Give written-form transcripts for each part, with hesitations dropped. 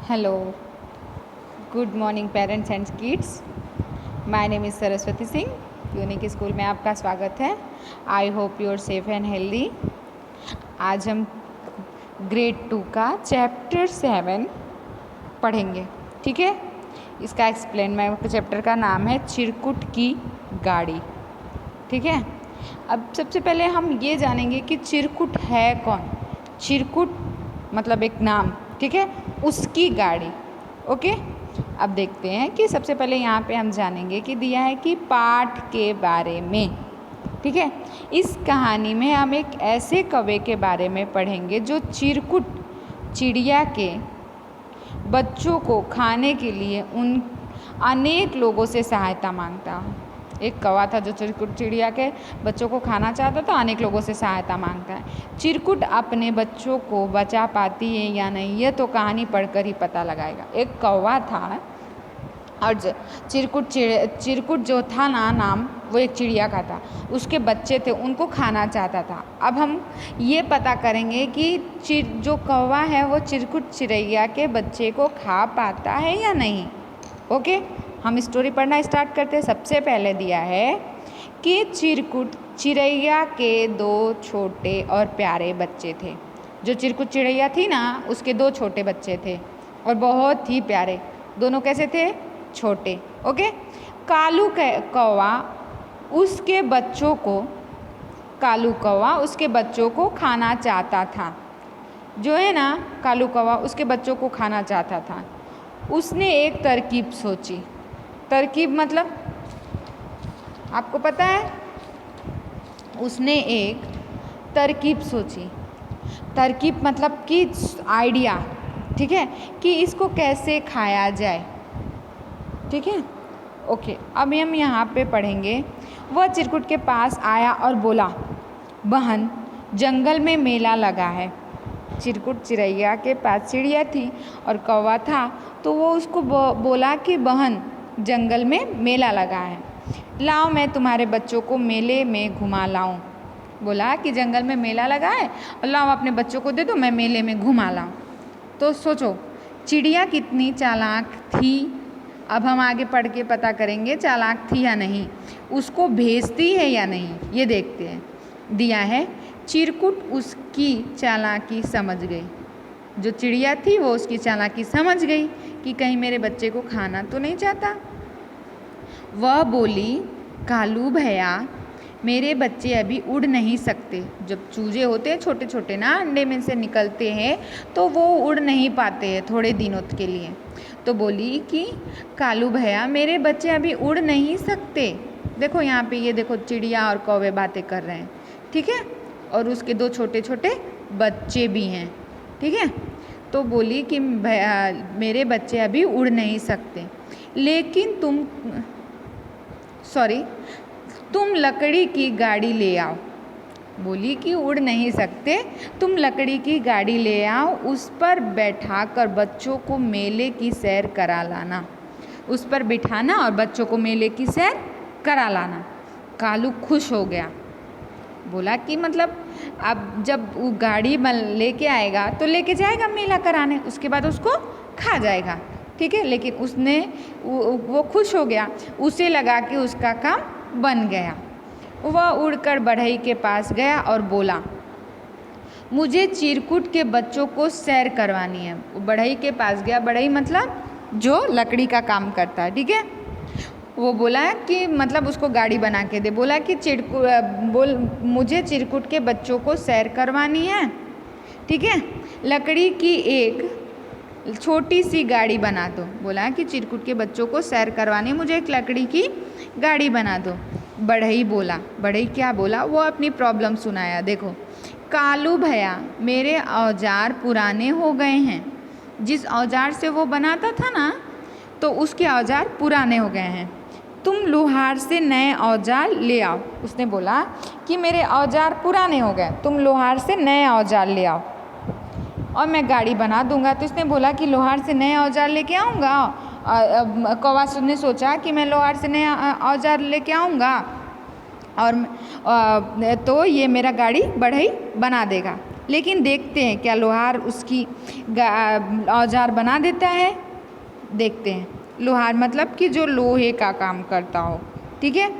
Hello, good morning parents and kids. My name is Saraswati Singh. Unique school में आपका स्वागत है। I hope you are safe and healthy. आज हम ग्रेड 2 का चैप्टर 7 पढ़ेंगे, ठीक है। इसका एक्सप्लेन चैप्टर का नाम है चिरकुट की गाड़ी, ठीक है। अब सबसे पहले हम ये जानेंगे कि चिरकुट है कौन। चिरकुट मतलब एक नाम, ठीक है, उसकी गाड़ी। ओके, अब देखते हैं कि सबसे पहले यहाँ पे हम जानेंगे कि दिया है कि पाठ के बारे में, ठीक है। इस कहानी में हम एक ऐसे कौवे के बारे में पढ़ेंगे जो चिरकुट चिड़िया के बच्चों को खाने के लिए उन अनेक लोगों से सहायता मांगता। एक कौवा था जो चिरकुट चिड़िया के बच्चों को खाना चाहता था, अनेक लोगों से सहायता मांगता है। चिरकुट अपने बच्चों को बचा पाती है या नहीं, ये तो कहानी पढ़कर ही पता लगाएगा। एक कौवा था और चिरकुट जो था ना, नाम वो एक चिड़िया का था, उसके बच्चे थे, उनको खाना चाहता था। अब हम ये पता करेंगे कि जो कौवा है वो चिरकुट चिड़ैया के बच्चे को खा पाता है या नहीं। ओके, हम स्टोरी पढ़ना स्टार्ट करते हैं। सबसे पहले दिया है कि चिरकुट चिड़ैया के 2 छोटे और प्यारे बच्चे थे। जो चिरकुट चिड़ैया थी ना, उसके 2 छोटे बच्चे थे और बहुत ही प्यारे। दोनों कैसे थे? छोटे। ओके, कालू कौवा उसके बच्चों को खाना चाहता था। जो है ना, कालू कौवा उसके बच्चों को खाना चाहता था। उसने एक तरकीब सोची। तरकीब मतलब आपको पता है? उसने एक तरकीब सोची। तरकीब मतलब कि आइडिया, ठीक है, कि इसको कैसे खाया जाए, ठीक है। ओके, अब हम यहाँ पे पढ़ेंगे। वह चिरकुट के पास आया और बोला, बहन, जंगल में मेला लगा है। चिरकुट चिड़ैया के पास चिड़िया थी और कौवा था, तो वो उसको बोला कि बहन, जंगल में मेला लगा है, लाओ मैं तुम्हारे बच्चों को मेले में घुमा लाऊं। बोला कि जंगल में मेला लगा है और लाओ अपने बच्चों को दे दो, मैं मेले में घुमा लाऊं। तो सोचो चिड़िया कितनी चालाक थी। अब हम आगे पढ़ के पता करेंगे चालाक थी या नहीं, उसको भेजती है या नहीं, ये देखते हैं। दिया है चिरकुट उसकी चालाकी समझ गई। जो चिड़िया थी वो उसकी चालाकी समझ गई कि कहीं मेरे बच्चे को खाना तो नहीं चाहता। वह बोली, कालू भैया, मेरे बच्चे अभी उड़ नहीं सकते। जब चूजे होते हैं छोटे छोटे ना, अंडे में से निकलते हैं, तो वो उड़ नहीं पाते हैं थोड़े दिनों के लिए। तो बोली कि कालू भैया, मेरे बच्चे अभी उड़ नहीं सकते। देखो यहाँ पे, ये देखो चिड़िया और कौवे बातें कर रहे हैं, ठीक है, और उसके 2 छोटे छोटे बच्चे भी हैं, ठीक है। तो बोली कि भैया, मेरे बच्चे अभी उड़ नहीं सकते, लेकिन तुम लकड़ी की गाड़ी ले आओ। बोली कि उड़ नहीं सकते, तुम लकड़ी की गाड़ी ले आओ, उस पर बैठाकर बच्चों को मेले की सैर करा लाना। उस पर बिठाना और बच्चों को मेले की सैर करा लाना। कालू खुश हो गया। बोला कि मतलब अब जब वो गाड़ी लेके आएगा तो लेके जाएगा मेला कराने, उसके बाद उसको खा जाएगा, ठीक है। लेकिन वो खुश हो गया, उसे लगा कि उसका काम बन गया। वह उड़कर बढ़ई के पास गया और बोला, मुझे चिरकुट के बच्चों को सैर करवानी है। वो बढ़ई के पास गया। बढ़ई मतलब जो लकड़ी का काम करता है, ठीक है। वो बोला कि मतलब उसको गाड़ी बना के दे। बोला कि मुझे चिरकुट के बच्चों को सैर करवानी है, ठीक है, लकड़ी की एक छोटी सी गाड़ी बना दो। बोला कि चिरकुट के बच्चों को सैर करवानी, मुझे एक लकड़ी की गाड़ी बना दो। बढ़ई बोला। बढ़ई क्या बोला? वो अपनी प्रॉब्लम सुनाया। देखो, कालू भैया, मेरे औजार पुराने हो गए हैं। जिस औजार से वो बनाता था ना, तो उसके औजार पुराने हो गए हैं, तुम लोहार से नए औजार ले आओ। उसने बोला कि मेरे औजार पुराने हो गए, तुम लोहार से नए औजार ले आओ और मैं गाड़ी बना दूंगा। तो इसने बोला कि लोहार से नए औजार लेके आऊँगा। कौवा ने सोचा कि मैं लोहार से नए औजार लेके आऊँगा और तो ये मेरा गाड़ी बढ़ई बना देगा। लेकिन देखते हैं क्या लोहार उसकी औजार बना देता है। देखते हैं। लोहार मतलब कि जो लोहे का काम करता हो। ठीक है।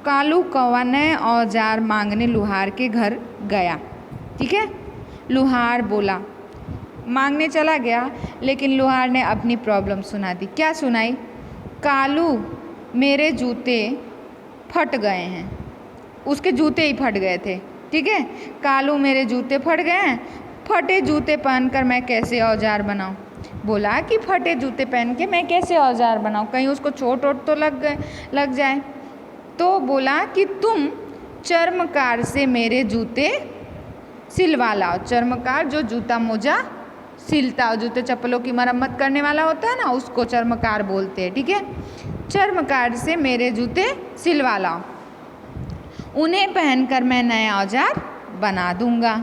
कालू कौवा नए औजार मांगने लोहार के घर गया। ठीक है। लोहार बोला, मांगने चला गया, लेकिन लोहार ने अपनी प्रॉब्लम सुना दी। क्या सुनाई? कालू मेरे जूते फट गए हैं। उसके जूते ही फट गए थे। ठीक है। कालू मेरे जूते फट गए हैं, फटे जूते पहनकर मैं कैसे औजार बनाऊं। बोला कि फटे जूते पहन के मैं कैसे औजार बनाऊं, कहीं उसको चोट वोट तो लग जाए। तो बोला कि तुम चर्मकार से मेरे जूते सिलवा लाओ। चर्मकार जो जूता मोजा सिलता हो, जूते चप्पलों की मरम्मत करने वाला होता है ना, उसको चर्मकार बोलते हैं। ठीक है। चर्मकार से मेरे जूते सिलवा लाओ, उन्हें पहनकर मैं नया औजार बना दूंगा।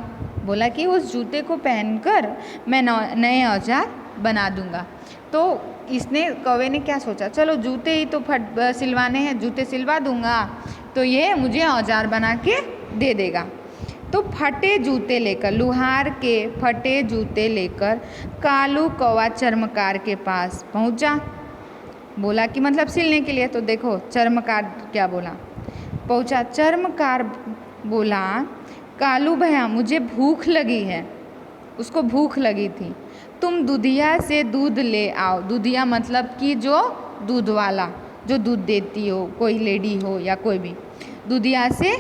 बोला कि उस जूते को पहनकर मैं नए औजार बना दूंगा। तो इसने कौवे ने क्या सोचा, चलो जूते ही तो सिलवाने हैं, जूते सिलवा दूंगा तो ये मुझे औजार बना के दे देगा। तो फटे जूते लेकर, लोहार के फटे जूते लेकर कालू कौवा चर्मकार के पास पहुंचा। बोला कि मतलब सिलने के लिए। तो देखो चर्मकार क्या बोला, पहुंचा। चर्मकार बोला, कालू भैया मुझे भूख लगी है। उसको भूख लगी थी, तुम दूधिया से दूध ले आओ। दूधिया मतलब कि जो दूध वाला, जो दूध देती हो, कोई लेडी हो या कोई भी, दूधिया से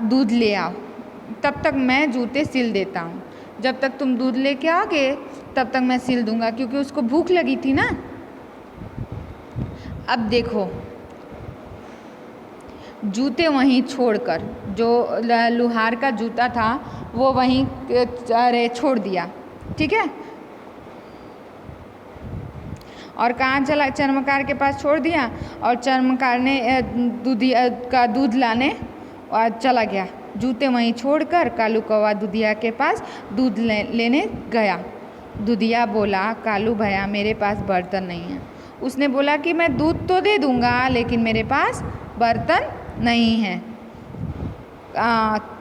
दूध ले आओ, तब तक मैं जूते सिल देता हूँ। जब तक तुम दूध लेके आओगे तब तक मैं सिल दूंगा, क्योंकि उसको भूख लगी थी ना। अब देखो, जूते वहीं छोड़कर, जो लोहार का जूता था वो वहीं छोड़ दिया। ठीक है। और कहाँ चला? चर्मकार के पास छोड़ दिया, और चर्मकार ने दूधिया का दूध लाने चला गया। जूते वहीं छोड़कर कालू कौवा दूधिया के पास दूध लेने गया। दूधिया बोला, कालू भैया मेरे पास बर्तन नहीं है। उसने बोला कि मैं दूध तो दे दूंगा, लेकिन मेरे पास बर्तन नहीं है।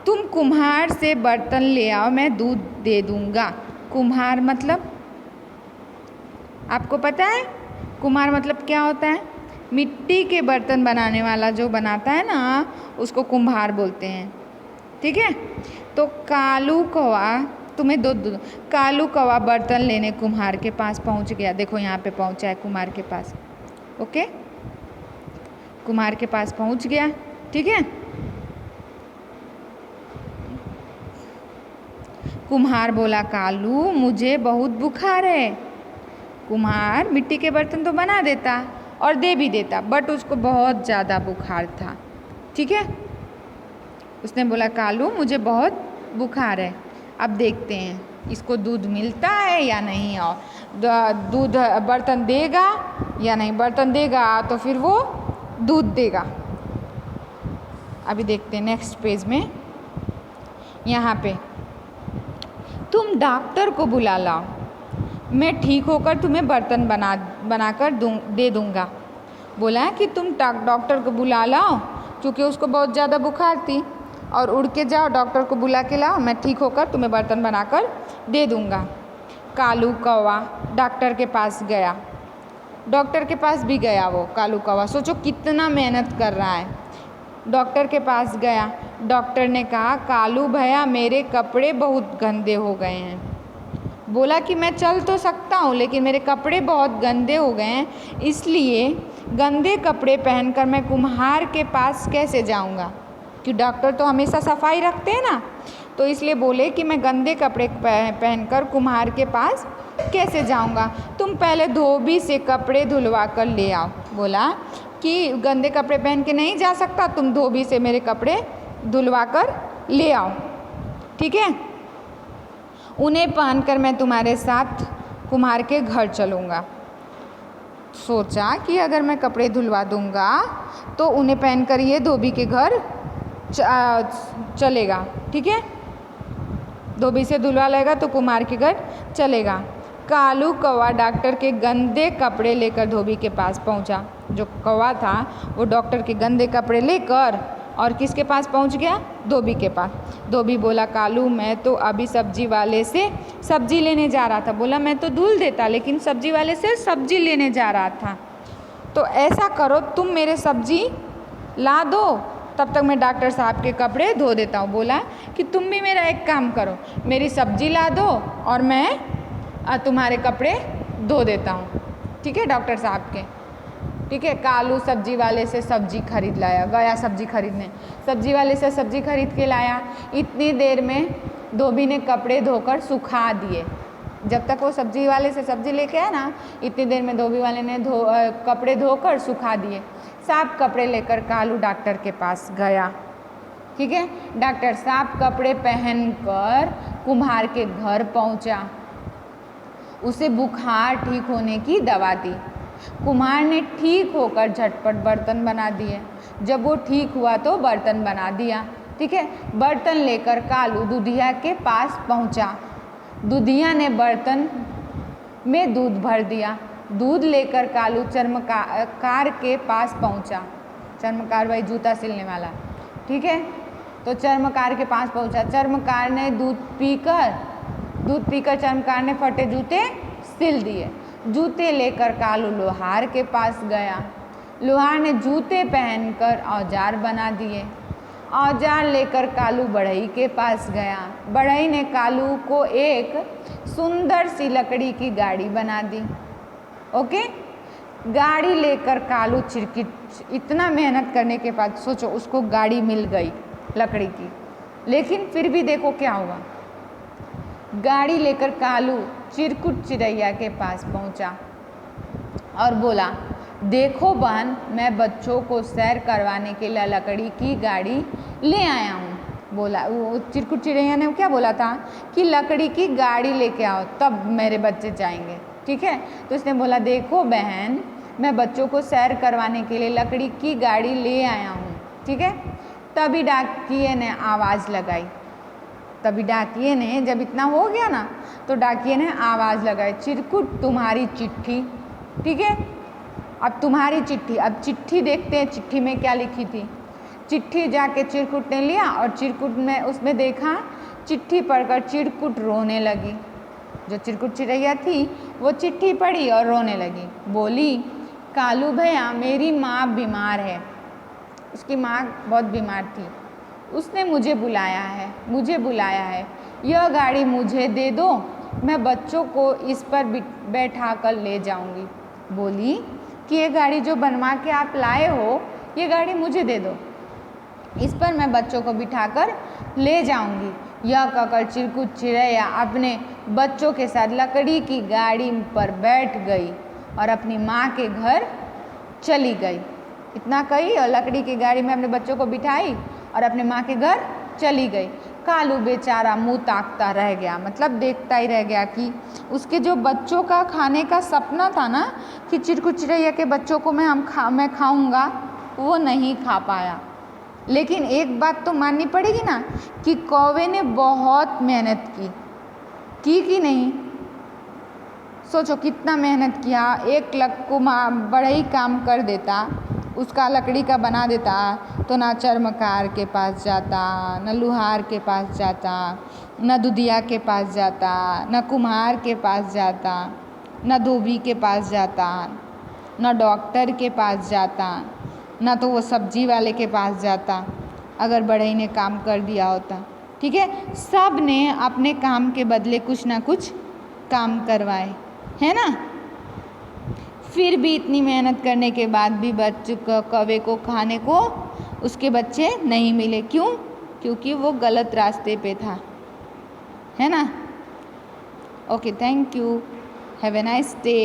तुम कुम्हार से बर्तन ले आओ, मैं दूध दे दूंगा। कुम्हार मतलब आपको पता है? कुम्हार मतलब क्या होता है? मिट्टी के बर्तन बनाने वाला जो बनाता है ना, उसको कुम्हार बोलते हैं। ठीक है। तो कालू कौवा तुम्हें कालू कौवा बर्तन लेने कुम्हार के पास पहुंच गया। देखो यहाँ पे पहुंचा है कुम्हार के पास। ओके, कुम्हार के पास पहुंच गया। ठीक है। कुम्हार बोला, कालू मुझे बहुत बुखार है। कुम्हार मिट्टी के बर्तन तो बना देता और दे भी देता, बट उसको बहुत ज़्यादा बुखार था। ठीक है। उसने बोला, कालू मुझे बहुत बुखार है, अब देखते हैं इसको दूध मिलता है या नहीं, और दूध बर्तन देगा या नहीं। बर्तन देगा तो फिर वो दूध देगा। अभी देखते हैं नेक्स्ट पेज में। यहाँ पे, तुम डॉक्टर को बुला लाओ, मैं ठीक होकर तुम्हें बर्तन बनाकर दे दूँगा। बोला कि तुम डॉक्टर को बुला लाओ, क्योंकि उसको बहुत ज़्यादा बुखार थी, और उड़ के जाओ डॉक्टर को बुला के लाओ, मैं ठीक होकर तुम्हें बर्तन बनाकर दे दूँगा। कालू कौवा डॉक्टर के पास गया। डॉक्टर के पास भी गया वो कालू कौवा। सोचो कितना मेहनत कर रहा है। डॉक्टर के पास गया। डॉक्टर ने कहा, कालू भैया मेरे कपड़े बहुत गंदे हो गए हैं। बोला कि मैं चल तो सकता हूँ, लेकिन मेरे कपड़े बहुत गंदे हो गए हैं, इसलिए गंदे कपड़े पहनकर मैं कुम्हार के पास कैसे जाऊँगा, कि डॉक्टर तो हमेशा सफाई रखते हैं ना। तो इसलिए बोले कि मैं गंदे कपड़े पहनकर कुम्हार के पास कैसे जाऊँगा, तुम पहले धोबी से कपड़े धुलवा कर ले आओ। बोला कि गंदे कपड़े पहन के नहीं जा सकता, तुम धोबी से मेरे कपड़े धुलवा कर ले आओ। ठीक है। उन्हें पहनकर मैं तुम्हारे साथ कुम्हार के घर चलूँगा। सोचा कि अगर मैं कपड़े धुलवा दूँगा तो उन्हें पहनकर ये धोबी के घर चलेगा। ठीक है। धोबी से धुलवा लेगा तो कुम्हार के घर चलेगा। कालू कौवा डॉक्टर के गंदे कपड़े लेकर धोबी के पास पहुंचा। जो कौवा था वो डॉक्टर के गंदे कपड़े लेकर और किसके पास पहुंच गया? धोबी के पास। धोबी बोला कालू मैं तो अभी सब्जी वाले से सब्जी लेने जा रहा था। बोला मैं तो धुल देता, लेकिन सब्जी वाले से सब्जी लेने जा रहा था। तो ऐसा करो तुम मेरे सब्जी ला दो, तब तक मैं डॉक्टर साहब के कपड़े धो देता हूँ। बोला कि तुम भी मेरा एक काम करो, मेरी सब्जी ला दो और मैं तुम्हारे कपड़े धो देता हूँ। ठीक है, डॉक्टर साहब के। ठीक है, कालू सब्जी वाले से सब्जी खरीद लाया, गया सब्जी खरीदने। सब्जी वाले से सब्जी खरीद के लाया। इतनी देर में धोबी ने कपड़े धोकर सुखा दिए। जब तक वो सब्जी वाले से सब्जी लेके आया ना, इतनी देर में धोबी वाले ने कपड़े धोकर सुखा दिए। साफ कपड़े लेकर कालू डॉक्टर के पास गया। ठीक है, डॉक्टर साफ कपड़े पहनकर कुम्हार के घर पहुंचा। उसे बुखार ठीक होने की दवा दी। कुम्हार ने ठीक होकर झटपट बर्तन बना दिए। जब वो ठीक हुआ तो बर्तन बना दिया। ठीक है, बर्तन लेकर कालू दूधिया के पास पहुंचा। दूधिया ने बर्तन में दूध भर दिया। दूध लेकर कालू चर्मकार के पास पहुंचा। चर्मकार भाई जूता सिलने वाला। ठीक है, तो चर्मकार के पास पहुंचा। चर्मकार ने दूध पीकर चर्मकार ने फटे जूते सिल दिए। जूते लेकर कालू लोहार के पास गया। लोहार ने जूते पहनकर औजार बना दिए। औजार लेकर कालू बढ़ई के पास गया। बढ़ई ने कालू को एक सुंदर सी लकड़ी की गाड़ी बना दी। ओके, गाड़ी लेकर कालू इतना मेहनत करने के बाद सोचो उसको गाड़ी मिल गई लकड़ी की, लेकिन फिर भी देखो क्या हुआ। गाड़ी लेकर कालू चिरकुट चिरैया के पास पहुंचा और बोला देखो बहन, मैं बच्चों को सैर करवाने के लिए लकड़ी की गाड़ी ले आया हूँ। बोला वो चिरकुट चिरैया ने क्या बोला था कि लकड़ी की गाड़ी लेके आओ तब मेरे बच्चे जाएंगे। ठीक है, तो उसने बोला देखो बहन, मैं बच्चों को सैर करवाने के लिए लकड़ी की गाड़ी ले आया हूँ। ठीक है, तभी डाकिये ने आवाज़ लगाई। तभी डाकिये ने जब इतना हो गया ना, तो डाकिये ने आवाज़ लगाई चिरकुट तुम्हारी चिट्ठी। ठीक है, अब तुम्हारी चिट्ठी। अब चिट्ठी देखते हैं चिट्ठी में क्या लिखी थी। चिट्ठी जाके चिरकुट ने लिया और चिरकुट में उसमें देखा, चिट्ठी पढ़कर चिरकुट रोने लगी। जो चिरकुट चिरैया थी वो चिट्ठी पढ़ी और रोने लगी। बोली कालू भैया, मेरी माँ बीमार है। उसकी माँ बहुत बीमार थी। उसने मुझे बुलाया है। यह गाड़ी मुझे दे दो, मैं बच्चों को इस पर बैठा कर ले जाऊंगी। बोली कि ये गाड़ी जो बनवा के आप लाए हो, ये गाड़ी मुझे दे दो, इस पर मैं बच्चों को बिठाकर ले जाऊंगी। यह कहकर चिरकुट चिरैया अपने बच्चों के साथ लकड़ी की गाड़ी पर बैठ गई और अपनी माँ के घर चली गई। इतना कही और लकड़ी की गाड़ी में अपने बच्चों को बिठाई और अपने माँ के घर चली गई। कालू बेचारा मुँह ताकता रह गया, मतलब देखता ही रह गया कि उसके जो बच्चों का खाने का सपना था ना कि चिरकुट चिरैया के बच्चों को मैं खाऊंगा, वो नहीं खा पाया। लेकिन एक बात तो माननी पड़ेगी ना कि कौवे ने बहुत मेहनत की कि नहीं। सोचो कितना मेहनत किया। एक लक्कू बढ़ई काम कर देता, उसका लकड़ी का बना देता, तो ना चर्मकार के पास जाता, न लुहार के पास जाता, न दुधिया के पास जाता, न कुम्हार के पास जाता, न धोबी के पास जाता, न डॉक्टर के पास जाता, न तो वो सब्जी वाले के पास जाता अगर बढ़ई ने काम कर दिया होता। ठीक है, सब ने अपने काम के बदले कुछ ना कुछ काम करवाए, है ना। फिर भी इतनी मेहनत करने के बाद भी कौवे को खाने को उसके बच्चे नहीं मिले। क्यों? क्योंकि वो गलत रास्ते पे था, है ना। Okay, thank you, have a nice day.